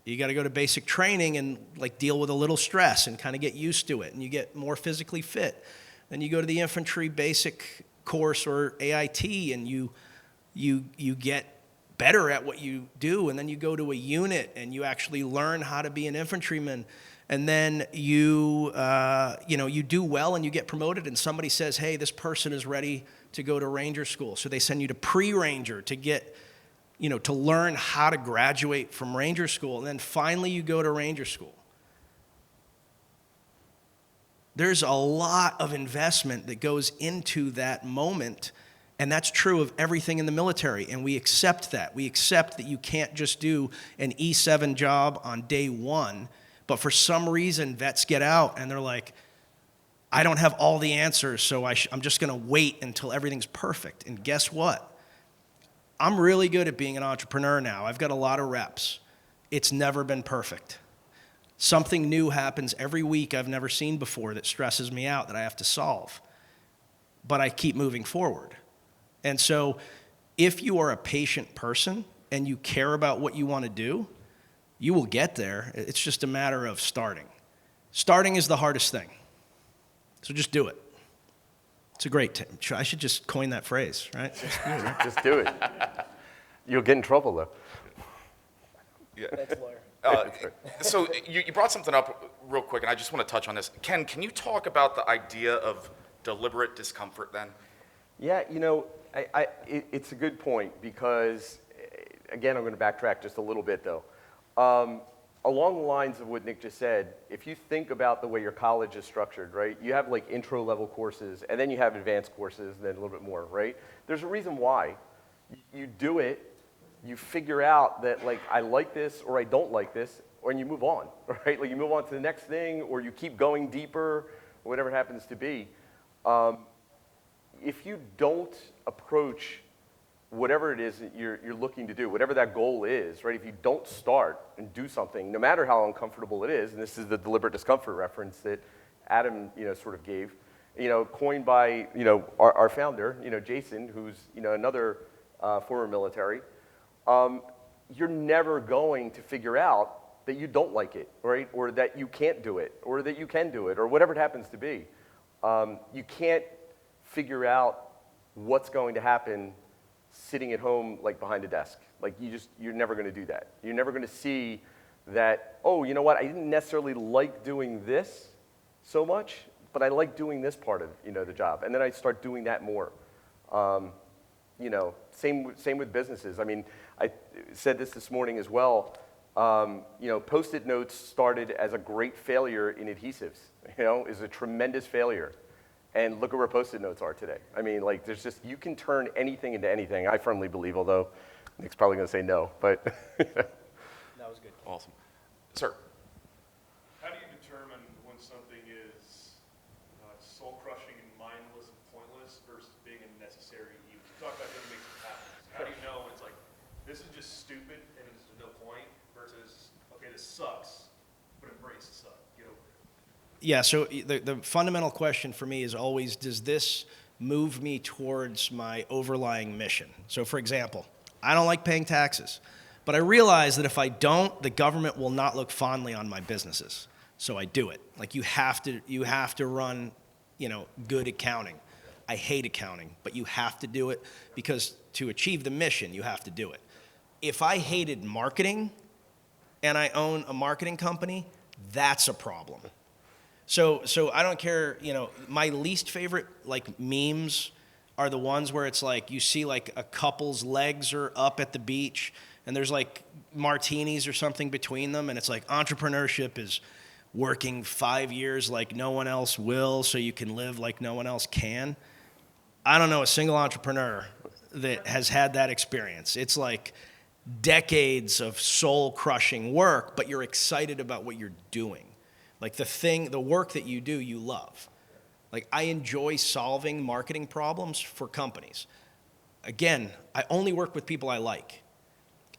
You got to go to basic training and like deal with a little stress and kind of get used to it, and you get more physically fit. Then you go to the infantry basic course or AIT, and you get better at what you do, and then you go to a unit and you actually learn how to be an infantryman, and then you do well and you get promoted, and somebody says, hey, this person is ready to go to Ranger School, so they send you to pre-Ranger to get to learn how to graduate from Ranger School, and then finally you go to Ranger School. There's a lot of investment that goes into that moment, and that's true of everything in the military, and we accept that. We accept that you can't just do an E7 job on day 1, but for some reason, vets get out, and they're like, I don't have all the answers, so I'm just going to wait until everything's perfect. And guess what? I'm really good at being an entrepreneur now. I've got a lot of reps. It's never been perfect. Something new happens every week I've never seen before that stresses me out that I have to solve. But I keep moving forward. And so if you are a patient person and you care about what you want to do, you will get there. It's just a matter of starting. Starting is the hardest thing. So just do it. It's a great I should just coin that phrase, right? Just do it. You'll get in trouble, though. Yeah. That's lawyer. So you brought something up real quick, and I just want to touch on this. Ken, can you talk about the idea of deliberate discomfort then? Yeah, it's a good point because, again, I'm going to backtrack just a little bit, though. Along the lines of what Nick just said, if you think about the way your college is structured, right, you have like intro level courses, and then you have advanced courses, and then a little bit more, right? There's a reason why. You do it, you figure out that like I like this or I don't like this, and you move on, right? Like you move on to the next thing, or you keep going deeper, or whatever it happens to be. If you don't approach whatever it is that you're looking to do, whatever that goal is, right? If you don't start and do something, no matter how uncomfortable it is, and this is the deliberate discomfort reference that Adam, sort of gave, coined by, our founder, Jason, who's, another former military, you're never going to figure out that you don't like it, right? Or that you can't do it, or that you can do it, or whatever it happens to be. You can't figure out what's going to happen sitting at home like behind a desk. Like you're never going to do that. You're never going to see that, oh, you know what, I didn't necessarily like doing this so much, but I like doing this part of the job. And then I start doing that more. Same with businesses. I mean, I said this morning as well. Post-it notes started as a great failure in adhesives. Is a tremendous failure. And look at where Post-it notes are today. I mean, like, you can turn anything into anything, I firmly believe, although Nick's probably going to say no, but. That was good. Awesome. Sir? How do you determine when something is soul-crushing and mindless and pointless versus being a necessary evil? You talk about getting to make Yeah, so the fundamental question for me is always, does this move me towards my overlying mission? So for example, I don't like paying taxes, but I realize that if I don't, the government will not look fondly on my businesses. So I do it. Like you have to run, good accounting. I hate accounting, but you have to do it because to achieve the mission, you have to do it. If I hated marketing and I own a marketing company, that's a problem. So I don't care, my least favorite like memes are the ones where it's like you see like a couple's legs are up at the beach and there's like martinis or something between them and it's like entrepreneurship is working 5 years like no one else will so you can live like no one else can. I don't know a single entrepreneur that has had that experience. It's like decades of soul-crushing work, but you're excited about what you're doing. Like the work that you do, you love. Like I enjoy solving marketing problems for companies. Again, I only work with people I like.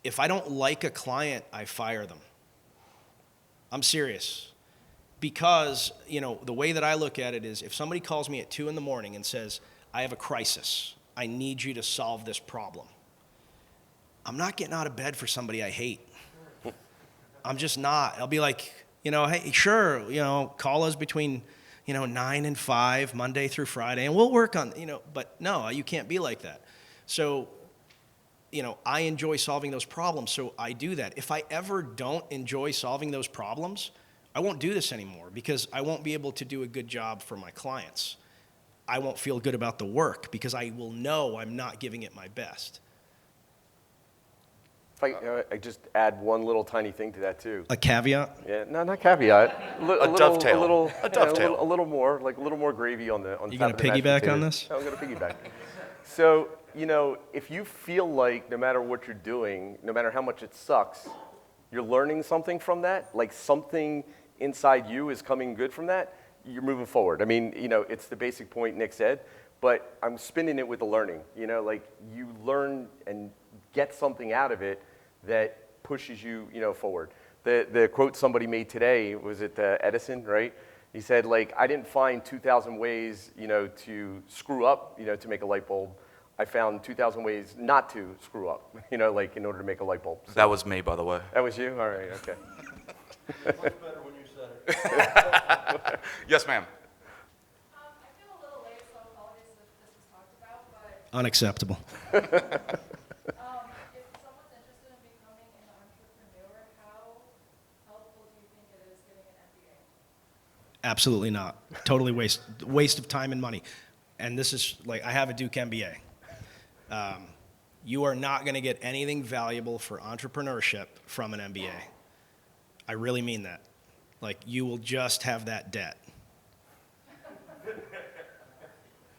If I don't like a client, I fire them. I'm serious. Because, the way that I look at it is if somebody calls me at 2 a.m. and says, I have a crisis, I need you to solve this problem. I'm not getting out of bed for somebody I hate. I'm just not. I'll be like, hey, sure, call us between, 9 and 5, Monday through Friday, and we'll work on, but no, you can't be like that. So, I enjoy solving those problems, so I do that. If I ever don't enjoy solving those problems, I won't do this anymore because I won't be able to do a good job for my clients. I won't feel good about the work because I will know I'm not giving it my best. If I just add one little tiny thing to that too. A caveat? Yeah, no, not caveat. A dovetail. A dovetail. A little more, like a little more gravy on the You top gonna of the mashed piggyback on potatoes. this? No, I'm gonna piggyback. So, if you feel like no matter what you're doing, no matter how much it sucks, you're learning something from that, like something inside you is coming good from that, you're moving forward. I mean, it's the basic point Nick said, but I'm spinning it with the learning. Like you learn and get something out of it that pushes you, forward. The quote somebody made today was it Edison, right? He said, like, I didn't find 2,000 ways, to screw up, to make a light bulb. I found 2,000 ways not to screw up, like in order to make a light bulb. So, That was me, by the way. that was you? All right, okay. Much better when you said it. Yes, ma'am. I feel a little late, so apologies if this was talked about, but Unacceptable. if someone's interested in becoming an entrepreneur, how helpful do you think it is getting an MBA? Absolutely not. Totally waste of time and money. And this is like, I have a Duke MBA. You are not going to get anything valuable for entrepreneurship from an MBA. I really mean that. Like, you will just have that debt.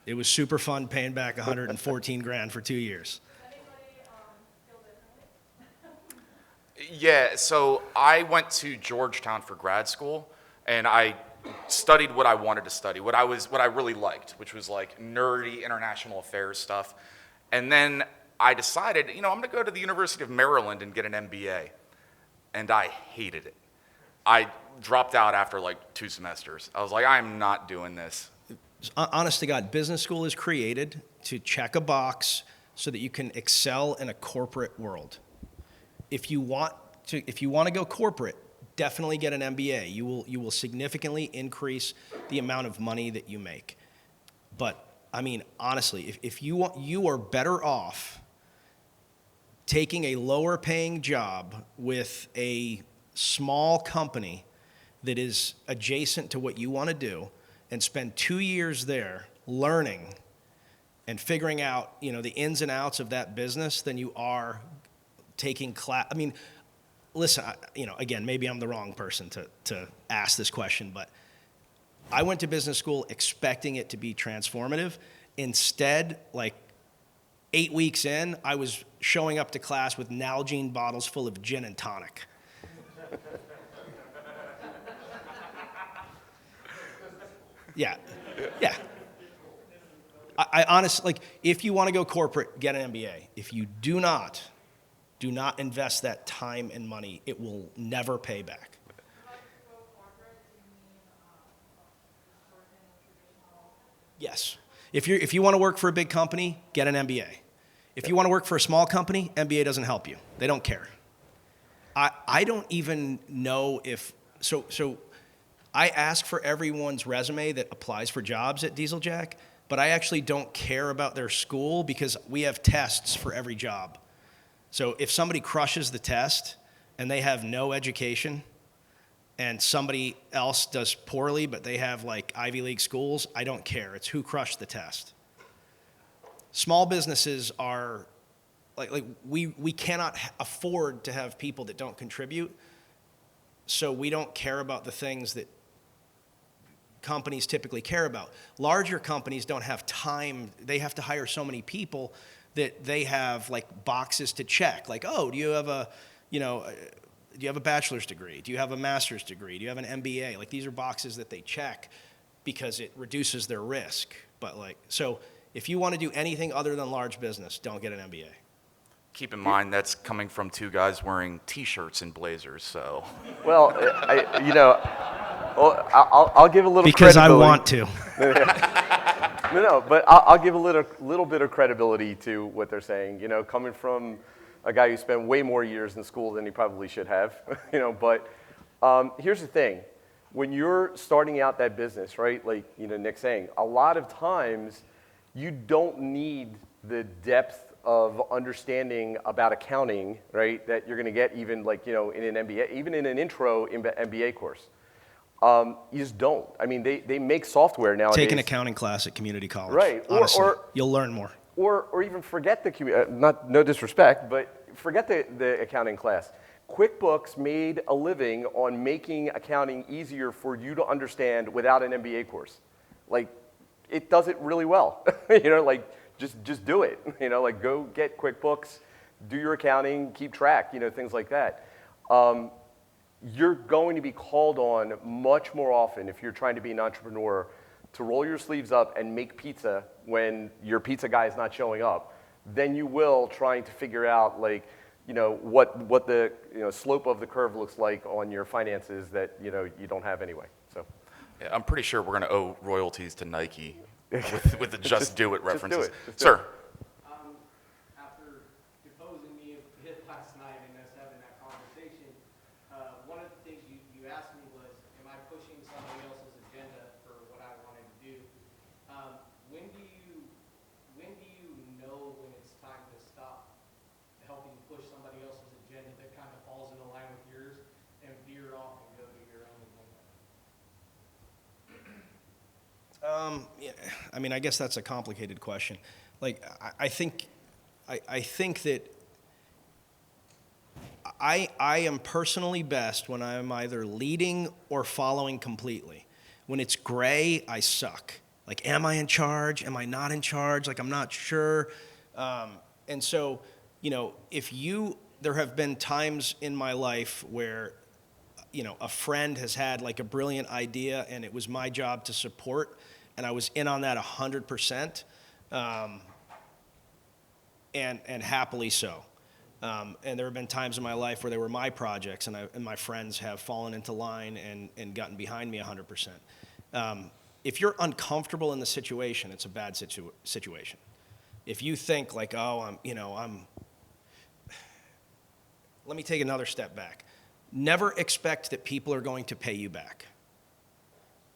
It was super fun paying back 114 grand for 2 years. Anybody feel differently? Yeah, so I went to Georgetown for grad school, and I studied what I wanted to study, what I really liked, which was like nerdy international affairs stuff. And then I decided, I'm going to go to the University of Maryland and get an MBA. And I hated it. I dropped out after like 2 semesters. I was like, I'm not doing this. Honest to God, business school is created to check a box so that you can excel in a corporate world. If you want to go corporate, definitely get an MBA. You will significantly increase the amount of money that you make. But I mean, honestly, if you are better off taking a lower paying job with a small company that is adjacent to what you want to do and spend 2 years there learning and figuring out, the ins and outs of that business than you are taking class. I mean, listen, again, maybe I'm the wrong person to ask this question, but I went to business school expecting it to be transformative. Instead, like 8 weeks in, I was showing up to class with Nalgene bottles full of gin and tonic. Yeah. I honestly, like, if you want to go corporate, get an MBA. If you do not invest that time and money. It will never pay back. How do you go corporate? Do you mean Yes. If you want to work for a big company, get an MBA. If you want to work for a small company, MBA doesn't help you. They don't care. I don't even know if, so I ask for everyone's resume that applies for jobs at Dieseljack, but I actually don't care about their school because we have tests for every job. So if somebody crushes the test and they have no education and somebody else does poorly but they have like Ivy League schools, I don't care. It's who crushed the test. Small businesses are, we cannot afford to have people that don't contribute, so we don't care about the things that companies typically care about. Larger companies don't have time. They have to hire so many people that they have like boxes to check. Like, oh, do you have a bachelor's degree? Do you have a master's degree? Do you have an MBA? Like, these are boxes that they check because it reduces their risk. But like, so if you want to do anything other than large business, don't get an MBA. Keep in mind, that's coming from two guys wearing T-shirts and blazers, so. Well, I'll give a little Because I credibility. want to. No, but I'll give a little bit of credibility to what they're saying. You know, coming from a guy who spent way more years in school than he probably should have. But here's the thing: when you're starting out that business, right? Like Nick's saying, a lot of times you don't need the depth of understanding about accounting, right? That you're going to get even like in an MBA, even in an intro MBA course. You just don't. I mean, they make software nowadays. Take an accounting class at community college. Right. Honestly, you'll learn more. Or even forget the no disrespect, but forget the accounting class. QuickBooks made a living on making accounting easier for you to understand without an MBA course. Like, it does it really well. Just do it. Like, go get QuickBooks, do your accounting, keep track. Things like that. You're going to be called on much more often if you're trying to be an entrepreneur to roll your sleeves up and make pizza when your pizza guy is not showing up than you will trying to figure out what the slope of the curve looks like on your finances that you don't have anyway. So Yeah, I'm pretty sure we're going to owe royalties to Nike with the Just Do It references. Just do it. Sir. After deposing me a bit last night and us having that conversation, one of the things you asked me was, am I pushing somebody else's agenda for what I wanted to do? When do you know when it's time to stop helping push somebody else's agenda that kind of falls in line with yours and veer off and go to your own agenda? Yeah, I mean, I guess that's a complicated question. Like, I think that I am personally best when I'm either leading or following completely. When it's gray, I suck. Like, am I in charge? Am I not in charge? Like, I'm not sure. And so, there have been times in my life where, a friend has had like a brilliant idea and it was my job to support, and I was in on that 100%, and happily so. And there have been times in my life where they were my projects and my friends have fallen into line and gotten behind me 100%. If you're uncomfortable in the situation, it's a bad situation. If you think like, oh, let me take another step back. Never expect that people are going to pay you back.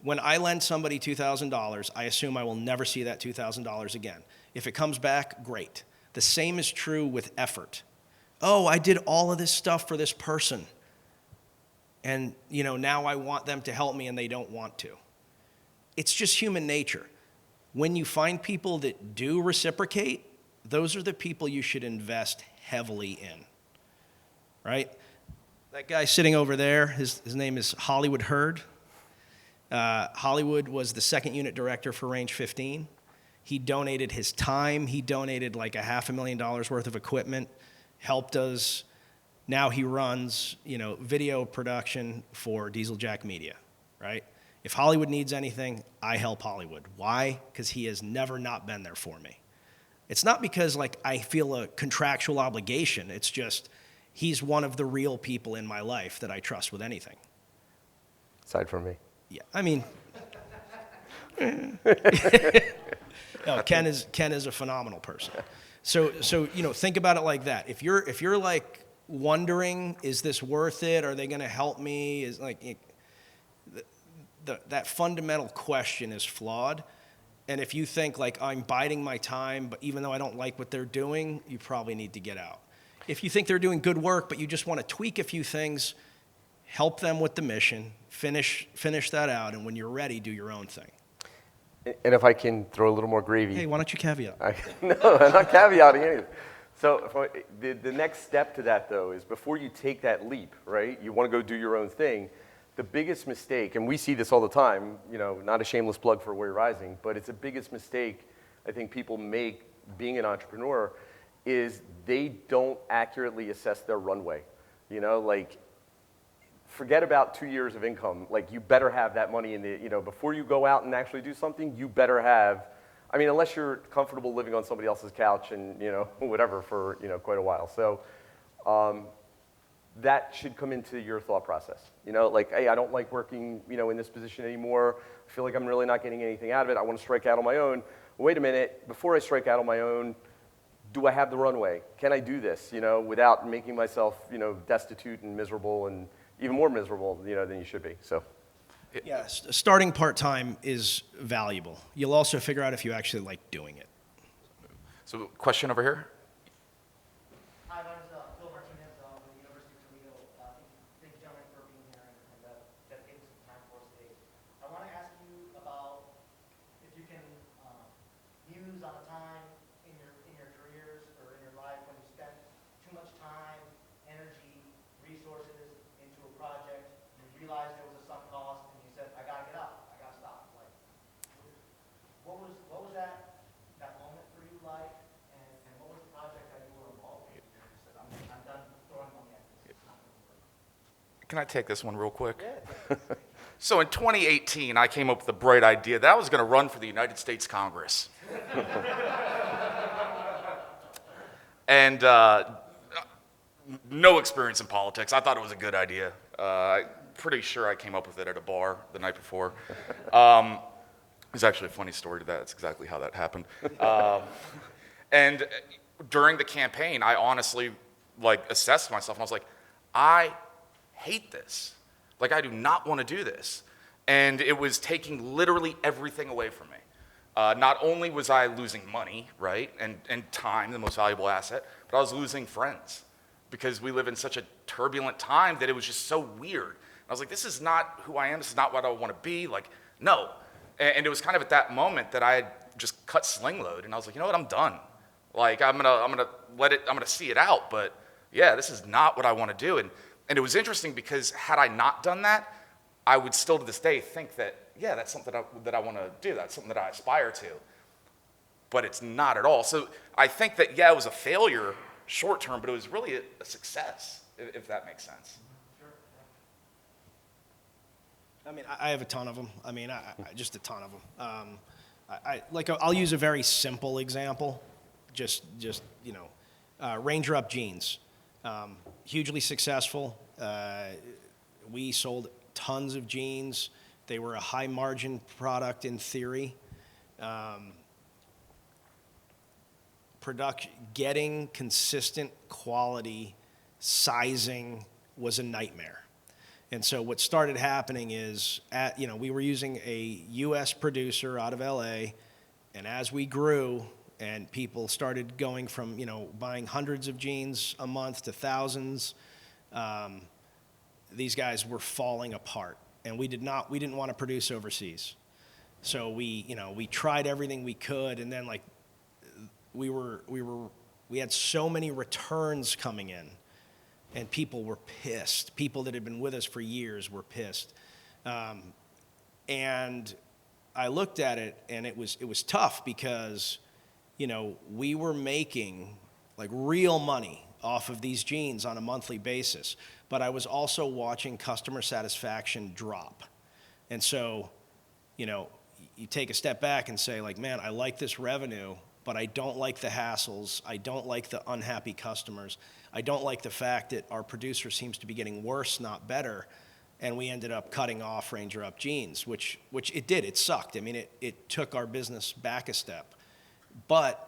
When I lend somebody $2,000, I assume I will never see that $2,000 again. If it comes back, great. The same is true with effort. Oh, I did all of this stuff for this person, and now I want them to help me and they don't want to. It's just human nature. When you find people that do reciprocate, those are the people you should invest heavily in, right? That guy sitting over there, his name is Hollywood Hurd. Hollywood was the second unit director for Range 15. He donated his time. He donated like $500,000 worth of equipment, helped us. Now he runs, video production for Dieseljack Media, right? If Hollywood needs anything, I help Hollywood. Why? Because he has never not been there for me. It's not because like I feel a contractual obligation. It's just he's one of the real people in my life that I trust with anything. aside from me. Yeah, I mean, No, Ken is a phenomenal person. So think about it like that. If you're like wondering, is this worth it? Are they going to help me? Is like that fundamental question is flawed. And if you think like I'm biding my time, but even though I don't like what they're doing, you probably need to get out. If you think they're doing good work, but you just want to tweak a few things, help them with the mission, finish that out, and when you're ready, do your own thing. And if I can throw a little more gravy. Hey, why don't you caveat? No, I'm not caveating anything. So the next step to that, though, is before you take that leap, right, you want to go do your own thing. The biggest mistake, and we see this all the time, not a shameless plug for Warrior Rising, but it's the biggest mistake I think people make being an entrepreneur is they don't accurately assess their runway. Forget about 2 years of income. Like, you better have that money in the, before you go out and actually do something, you better have, unless you're comfortable living on somebody else's couch and, whatever for, quite a while. So that should come into your thought process. Hey, I don't like working, in this position anymore. I feel like I'm really not getting anything out of it. I want to strike out on my own. Wait a minute, before I strike out on my own, do I have the runway? Can I do this, without making myself, destitute and miserable and even more miserable, than you should be. So, yes, starting part-time is valuable. You'll also figure out if you actually like doing it. So, question over here. Hi, my name is Phil Martinez with the University of Toledo. Thank you, gentlemen, for being here and dedicating some time for us today. I want to ask you about if you can muse on a time in your careers or in your life when you spent too much time, energy, resources into a project, you realized there was a sunk cost, and you said, I gotta get out, I gotta stop. Like, what was that moment for you like, and what was the project that you were involved in? You said, I'm done throwing money at this. It's not gonna work. Can I take this one real quick? Yeah. So in 2018, I came up with the bright idea that I was going to run for the United States Congress. And no experience in politics. I thought it was a good idea. I'm pretty sure I came up with it at a bar the night before. There's actually a funny story to that. That's exactly how that happened. And during the campaign, I honestly assessed myself, and I was like, I hate this. I do not want to do this. And it was taking literally everything away from me. Not only was I losing money, right, and time, the most valuable asset, but I was losing friends because we live in such a turbulent time that it was just so weird. I was like, this is not who I am. This is not what I want to be. No. And it was kind of at that moment that I had just cut sling load, and I was like, you know what, I'm done. I'm gonna see it out. But yeah, this is not what I want to do. And it was interesting because had I not done that, I would still to this day think that, yeah, that's something that I want to do. That's something that I aspire to. But it's not at all. So I think that, yeah, it was a failure short term, but it was really a success, if that makes sense. I have a ton of them. Just a ton of them. I'll use a very simple example. Ranger Up jeans. Hugely successful. We sold tons of jeans. They were a high margin product in theory. Getting consistent quality sizing was a nightmare. And so what started happening is, we were using a U.S. producer out of L.A., and as we grew and people started going from, buying hundreds of jeans a month to thousands, these guys were falling apart. And we didn't want to produce overseas. So we tried everything we could, and then we had so many returns coming in. And people were pissed. People that had been with us for years were pissed. And I looked at it, and it was tough because, we were making real money off of these jeans on a monthly basis. But I was also watching customer satisfaction drop. And so, you take a step back and say, man, I like this revenue, but I don't like the hassles. I don't like the unhappy customers. I don't like the fact that our producer seems to be getting worse, not better. and we ended up cutting off Ranger Up jeans, which it did. It sucked. I mean, it took our business back a step. But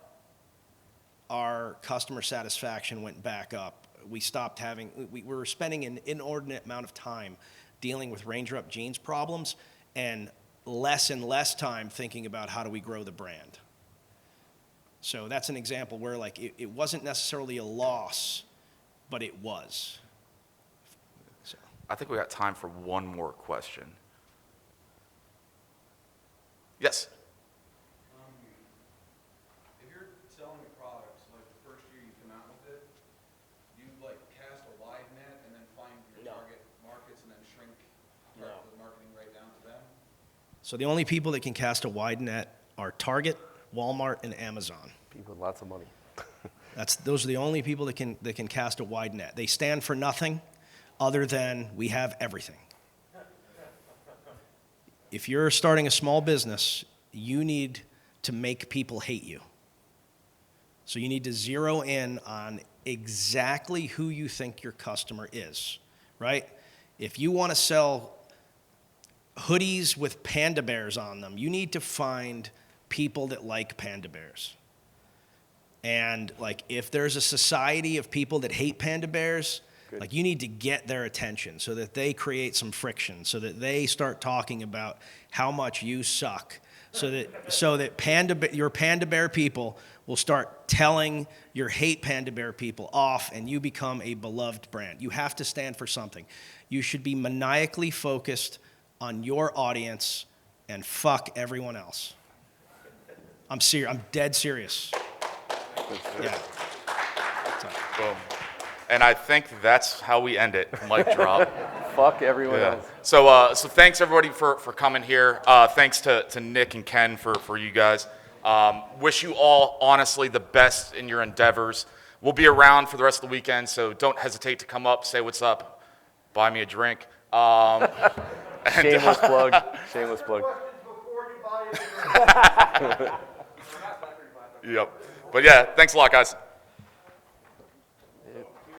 our customer satisfaction went back up. We stopped having, we were spending an inordinate amount of time dealing with Ranger Up jeans problems and less time thinking about how do we grow the brand. So that's an example where like it wasn't necessarily a loss, but it was. So. I think we got time for one more question. Yes. If you're selling a product, so like the first year you come out with it, you like cast a wide net and then find your target markets and then shrink the marketing right down to them? So the only people that can cast a wide net are Target, Walmart, and Amazon. People with lots of money. Those are the only people that can cast a wide net. They stand for nothing other than we have everything. If you're starting a small business, you need to make people hate you. So you need to zero in on exactly who you think your customer is, right? If you want to sell hoodies with panda bears on them, you need to find people that like panda bears. And like if there's a society of people that hate panda bears, like you need to get their attention so that they create some friction, so that they start talking about how much you suck, so that your panda bear people will start telling your hate panda bear people off, and you become a beloved brand. You have to stand for something. You should be maniacally focused on your audience and fuck everyone else. I'm serious. I'm dead serious. Yeah. Boom. And I think that's how we end it. Mic drop. Fuck everyone else. So thanks everybody for coming here. Thanks to Nick and Ken for you guys. Wish you all, honestly, the best in your endeavors. We'll be around for the rest of the weekend, so don't hesitate to come up, say what's up, buy me a drink. Shameless plug. Shameless plug. Questions before you buy it. Yep. But yeah, thanks a lot, guys.